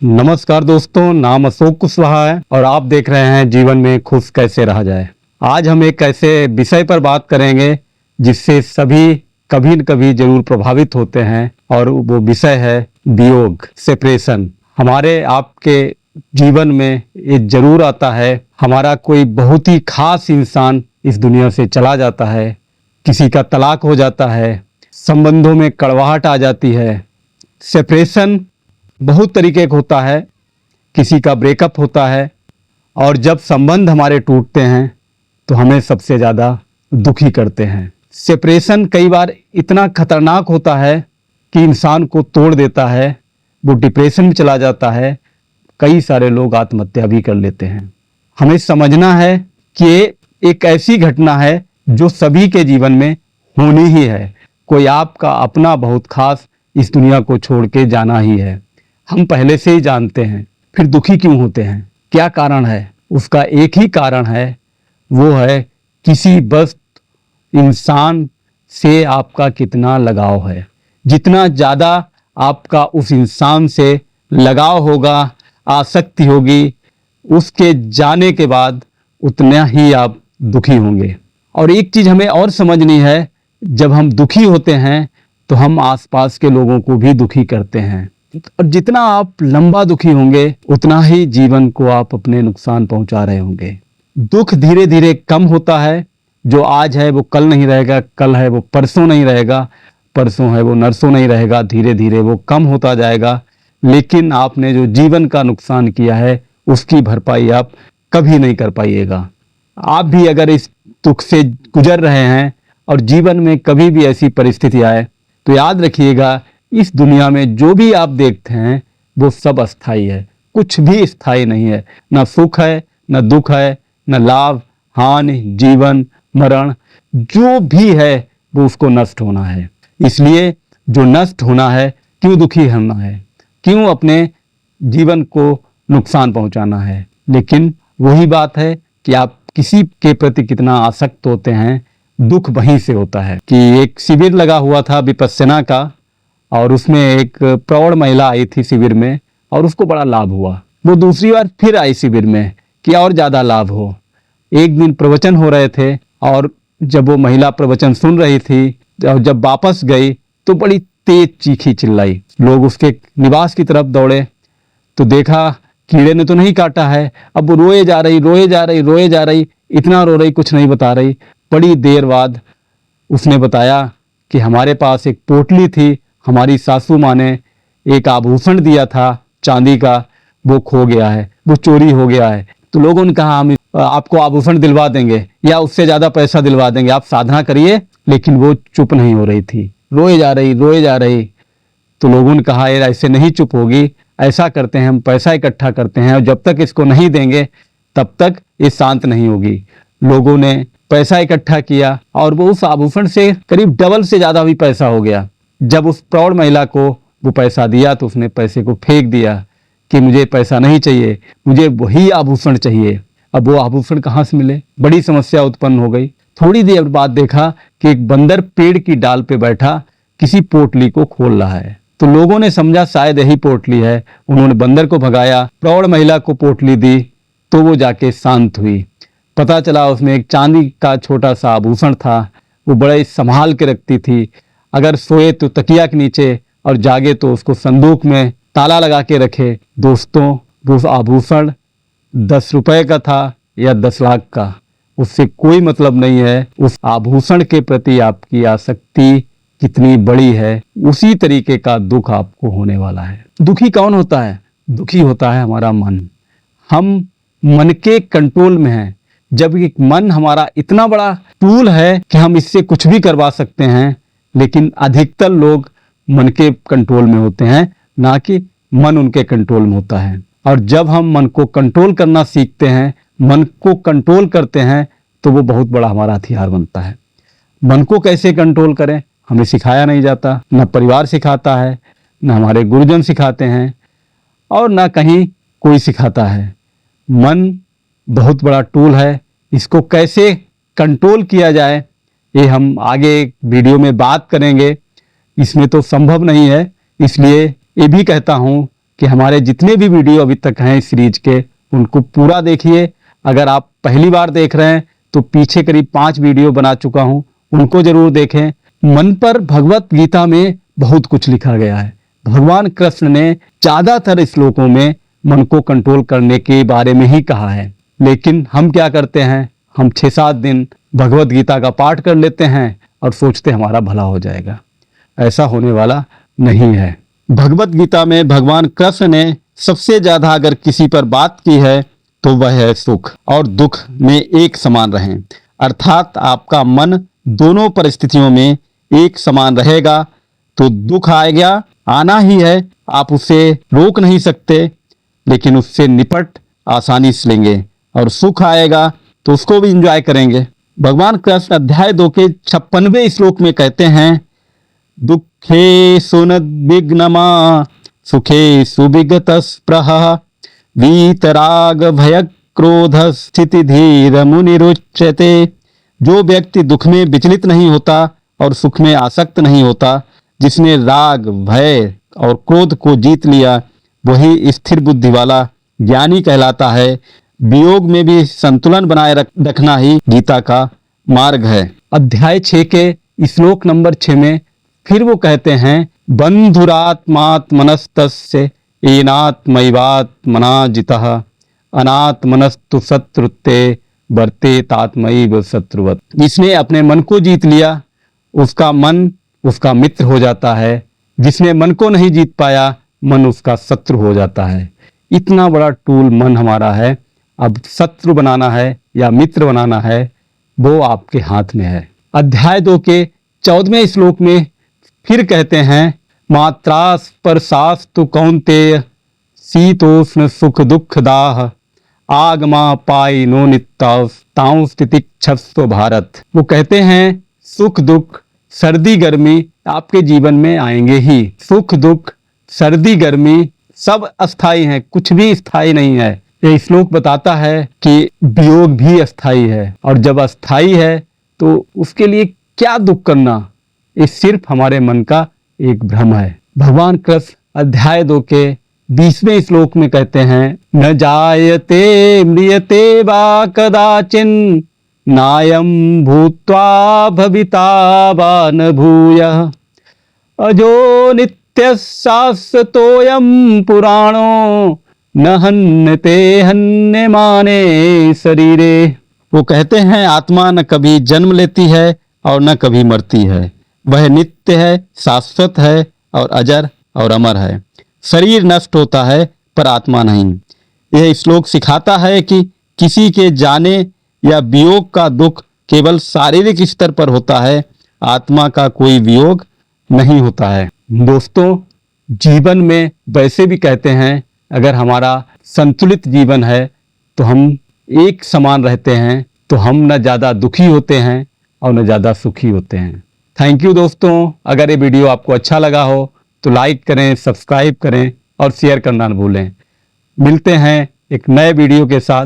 नमस्कार दोस्तों, नाम अशोक कुशवाहा है और आप देख रहे हैं जीवन में खुश कैसे रहा जाए। आज हम एक ऐसे विषय पर बात करेंगे जिससे सभी कभी न कभी जरूर प्रभावित होते हैं और वो विषय है वियोग, सेपरेशन। हमारे आपके जीवन में ये जरूर आता है, हमारा कोई बहुत ही खास इंसान इस दुनिया से चला जाता है, किसी का तलाक हो जाता है, संबंधों में कड़वाहट आ जाती है। सेपरेशन बहुत तरीके का होता है, किसी का ब्रेकअप होता है और जब संबंध हमारे टूटते हैं तो हमें सबसे ज़्यादा दुखी करते हैं। सेपरेशन कई बार इतना खतरनाक होता है कि इंसान को तोड़ देता है, वो डिप्रेशन में चला जाता है, कई सारे लोग आत्महत्या भी कर लेते हैं। हमें समझना है कि ये एक ऐसी घटना है जो सभी के जीवन में होनी ही है। कोई आपका अपना बहुत खास इस दुनिया को छोड़ के जाना ही है। हम पहले से ही जानते हैं, फिर दुखी क्यों होते हैं? क्या कारण है? उसका एक ही कारण है, वो है किसी बस इंसान से आपका कितना लगाव है। जितना ज़्यादा आपका उस इंसान से लगाव होगा, आसक्ति होगी, उसके जाने के बाद उतना ही आप दुखी होंगे। और एक चीज़ हमें और समझनी है, जब हम दुखी होते हैं तो हम आसपास के लोगों को भी दुखी करते हैं और जितना आप लंबा दुखी होंगे उतना ही जीवन को आप अपने नुकसान पहुंचा रहे होंगे। दुख धीरे धीरे कम होता है। जो आज है वो कल नहीं रहेगा, कल है वो परसों नहीं रहेगा, परसों है वो नरसों नहीं रहेगा। धीरे धीरे वो कम होता जाएगा, लेकिन आपने जो जीवन का नुकसान किया है उसकी भरपाई आप कभी नहीं कर पाइएगा। आप भी अगर इस दुख से गुजर रहे हैं और जीवन में कभी भी ऐसी परिस्थिति आए तो याद रखिएगा, इस दुनिया में जो भी आप देखते हैं वो सब अस्थाई है, कुछ भी स्थायी नहीं है। ना सुख है, ना दुख है, ना लाभ हानि, जीवन मरण, जो भी है वो उसको नष्ट होना है। इसलिए जो नष्ट होना है, क्यों दुखी होना है, क्यों अपने जीवन को नुकसान पहुंचाना है। लेकिन वही बात है कि आप किसी के प्रति कितना आसक्त होते हैं, दुख वहीं से होता है। कि एक शिविर लगा हुआ था विपश्यना का और उसमें एक प्रौढ़ महिला आई थी शिविर में और उसको बड़ा लाभ हुआ। वो दूसरी बार फिर आई शिविर में कि और ज़्यादा लाभ हो। एक दिन प्रवचन हो रहे थे और जब वो महिला प्रवचन सुन रही थी और जब वापस गई तो बड़ी तेज चीखी चिल्लाई। लोग उसके निवास की तरफ दौड़े तो देखा कीड़े ने तो नहीं काटा है। अब वो रोए जा रही, रोए जा रही, रोए जा रही, इतना रो रही, कुछ नहीं बता रही। बड़ी देर बाद उसने बताया कि हमारे पास एक पोटली थी, हमारी सासू माँ ने एक आभूषण दिया था चांदी का, वो खो गया है, वो चोरी हो गया है। तो लोगों ने कहा हम आपको आभूषण दिलवा देंगे या उससे ज़्यादा पैसा दिलवा देंगे, आप साधना करिए। लेकिन वो चुप नहीं हो रही थी, रोए जा रही, रोए जा रही। तो लोगों ने कहा यार ऐसे नहीं चुप होगी, ऐसा करते हैं हम पैसा इकट्ठा करते हैं और जब तक इसको नहीं देंगे तब तक ये शांत नहीं होगी। लोगों ने पैसा इकट्ठा किया और वो उस आभूषण से करीब डबल से ज़्यादा भी पैसा हो गया। जब उस प्रौढ़ महिला को वो पैसा दिया तो उसने पैसे को फेंक दिया कि मुझे पैसा नहीं चाहिए, मुझे वही आभूषण चाहिए। अब वो आभूषण कहाँ से मिले, बड़ी समस्या उत्पन्न हो गई। थोड़ी देर बाद देखा कि एक बंदर पेड़ की डाल पे बैठा किसी पोटली को खोल रहा है। तो लोगों ने समझा शायद यही पोटली है। उन्होंने बंदर को भगाया, प्रौढ़ महिला को पोटली दी तो वो जाके शांत हुई। पता चला उसमें एक चांदी का छोटा सा आभूषण था। वो बड़े संभाल के रखती थी, अगर सोए तो तकिया के नीचे और जागे तो उसको संदूक में ताला लगा के रखे। दोस्तों, वो आभूषण 10 रुपए का था या 10 लाख का, उससे कोई मतलब नहीं है। उस आभूषण के प्रति आपकी आसक्ति कितनी बड़ी है, उसी तरीके का दुख आपको होने वाला है। दुखी कौन होता है? दुखी होता है हमारा मन। हम मन के कंट्रोल में हैं। जब एक मन हमारा इतना बड़ा टूल है कि हम इससे कुछ भी करवा सकते हैं, लेकिन अधिकतर लोग मन के कंट्रोल में होते हैं, ना कि मन उनके कंट्रोल में होता है। और जब हम मन को कंट्रोल करना सीखते हैं, मन को कंट्रोल करते हैं, तो वो बहुत बड़ा हमारा हथियार बनता है। मन को कैसे कंट्रोल करें, हमें सिखाया नहीं जाता, न परिवार सिखाता है, न हमारे गुरुजन सिखाते हैं और न कहीं कोई सिखाता है। मन बहुत बड़ा टूल है, इसको कैसे कंट्रोल किया जाए ये हम आगे एक वीडियो में बात करेंगे। इसमें तो संभव नहीं है, इसलिए ये भी कहता हूँ कि हमारे जितने भी वीडियो अभी तक हैं इस सीरीज के उनको पूरा देखिए। अगर आप पहली बार देख रहे हैं तो पीछे करीब 5 वीडियो बना चुका हूं, उनको जरूर देखें। मन पर भगवत गीता में बहुत कुछ लिखा गया है। भगवान कृष्ण ने ज्यादातर श्लोकों में मन को कंट्रोल करने के बारे में ही कहा है, लेकिन हम क्या करते हैं, हम 6-7 दिन भगवत गीता का पाठ कर लेते हैं और सोचते हमारा भला हो जाएगा। ऐसा होने वाला नहीं है। भगवत गीता में भगवान कृष्ण ने सबसे ज्यादा अगर किसी पर बात की है तो वह है सुख और दुख में एक समान रहें, अर्थात आपका मन दोनों परिस्थितियों में एक समान रहेगा तो दुख आएगा, आना ही है, आप उसे रोक नहीं सकते, लेकिन उससे निपट आसानी से लेंगे। और सुख आएगा तो उसको भी एंजॉय करेंगे। भगवान कृष्ण अध्याय 2 के 56वें श्लोक में कहते हैं, दुखे सुनद्विग्नमा सुखे सुविगतस्पृह वीतराग भय क्रोध स्थिति धीर मुनिरुच्यते। जो व्यक्ति दुख में विचलित नहीं होता और सुख में आसक्त नहीं होता, जिसने राग भय और क्रोध को जीत लिया, वही स्थिर बुद्धि वाला ज्ञानी कहलाता है। वियोग में भी संतुलन बनाए रखना ही गीता का मार्ग है। अध्याय 6 के श्लोक नंबर 6 में फिर वो कहते हैं, बंधुरात्मात्मनस्तस्य एनात्मैवात्मना जितः अनात्मनस्तु शत्रुत्ते वर्तेतात्मैव शत्रुवत्। जिसने अपने मन को जीत लिया उसका मन उसका मित्र हो जाता है, जिसने मन को नहीं जीत पाया मन उसका शत्रु हो जाता है। इतना बड़ा टूल मन हमारा है। अब शत्रु बनाना है या मित्र बनाना है वो आपके हाथ में है। अध्याय 2 के 14वें श्लोक में फिर कहते हैं, मात्रास्पर्शास्तु कौन्तेय शीतोष्ण सुख दुख दाह आगमा पाई नो नित्तां स्थितिक्षस्व भारत। वो कहते हैं सुख दुख सर्दी गर्मी आपके जीवन में आएंगे ही। सुख दुख सर्दी गर्मी सब अस्थाई हैं, कुछ भी स्थायी नहीं है। ये श्लोक बताता है कि वियोग भी अस्थाई है, और जब अस्थाई है तो उसके लिए क्या दुख करना, ये सिर्फ हमारे मन का एक भ्रम है। भगवान कृष्ण अध्याय 2 के 20वें श्लोक में कहते हैं, न जायते म्रियते वा कदाचिन नायं भूत्वा भविता वा न भूयः अजो नित्यः शाश्वतोऽयं पुराणो न हन्यते हन्यमाने शरीरे। वो कहते हैं आत्मा न कभी जन्म लेती है और न कभी मरती है, वह नित्य है, शाश्वत है और अजर और अमर है। शरीर नष्ट होता है पर आत्मा नहीं। यह श्लोक सिखाता है कि किसी के जाने या वियोग का दुख केवल शारीरिक स्तर पर होता है, आत्मा का कोई वियोग नहीं होता है। दोस्तों, जीवन में वैसे भी कहते हैं अगर हमारा संतुलित जीवन है तो हम एक समान रहते हैं, तो हम न ज़्यादा दुखी होते हैं और न ज़्यादा सुखी होते हैं। थैंक यू दोस्तों। अगर ये वीडियो आपको अच्छा लगा हो तो लाइक करें, सब्सक्राइब करें और शेयर करना न भूलें। मिलते हैं एक नए वीडियो के साथ।